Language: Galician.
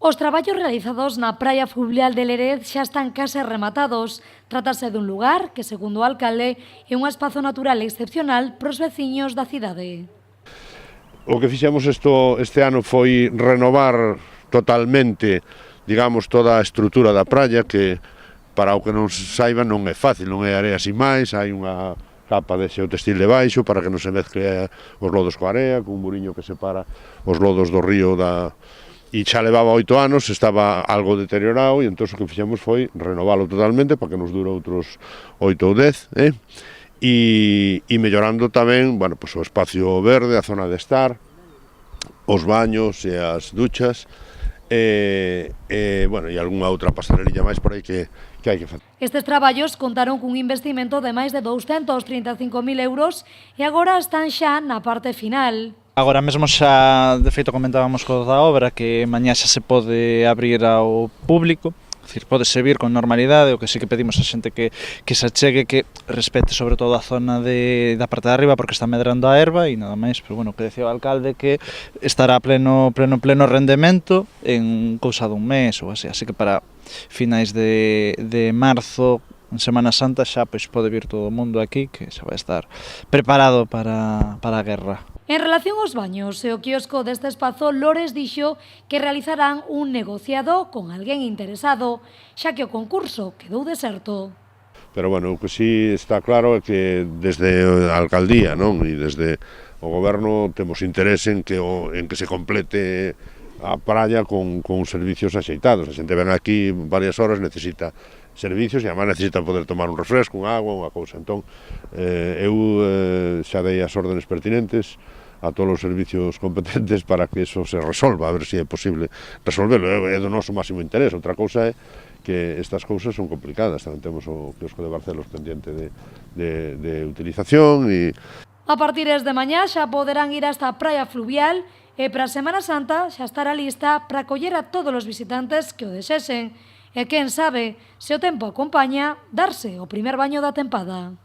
Os traballos realizados na praia fluvial de Lérez xa están case rematados. Trátase dun lugar que, segundo o alcalde, é un espazo natural excepcional para os veciños da cidade. O que fixemos este ano foi renovar totalmente, digamos, toda a estrutura da praia, que para o que non se saiba non é fácil, non é area sin máis, hai unha capa de xeotextil debaixo para que non se mezcle os lodos coa area, cun muriño que separa os lodos do río e xa levaba 8 anos, estaba algo deteriorado, e entón o que fixemos foi renovalo totalmente para que nos dure outros 8 ou 10, e mellorando tamén, bueno, pues, o espacio verde, a zona de estar, os baños e as duchas, bueno, e algunha outra pasarelilla máis por aí que hai que facer. Estes traballos contaron cun investimento de máis de 235.000 euros e agora están xa na parte final. Agora mesmo xa, de feito, comentábamos co da obra que mañá xa se pode abrir ao público, é dicir, podese vir con normalidade. O que sí que pedimos a xente que se achegue, que respete sobre todo a zona da parte de arriba, porque está medrando a erva e nada máis. Pero bueno, que decía o alcalde que estará a pleno rendemento en cousa dun mes ou así que para finais de marzo, en Semana Santa, xa pois pode vir todo o mundo aquí, que xa vai estar preparado para a guerra. En relación aos baños e o quiosco deste espazo, Lores dixo que realizarán un negociado con alguén interesado, xa que o concurso quedou deserto. Pero bueno, o que sí está claro é que desde a alcaldía, non, e desde o goberno temos interés en que se complete a praia con servicios axeitados. A xente ven aquí varias horas, necesita servicios e además necesita poder tomar un refresco, un agua, unha cousa. Entón, eu xa dei as órdenes pertinentes a todos os servicios competentes para que eso se resolva, a ver se é posible resolverlo. É do noso máximo interés. Outra cousa é que estas cousas son complicadas. Tamén temos o quiosco de Barcelos pendiente de utilización. A partir de mañá xa poderán ir hasta a praia fluvial e para a Semana Santa xa estará lista para acoller a todos os visitantes que o desexen. E quen sabe, se o tempo acompaña, darse o primer baño da tempada.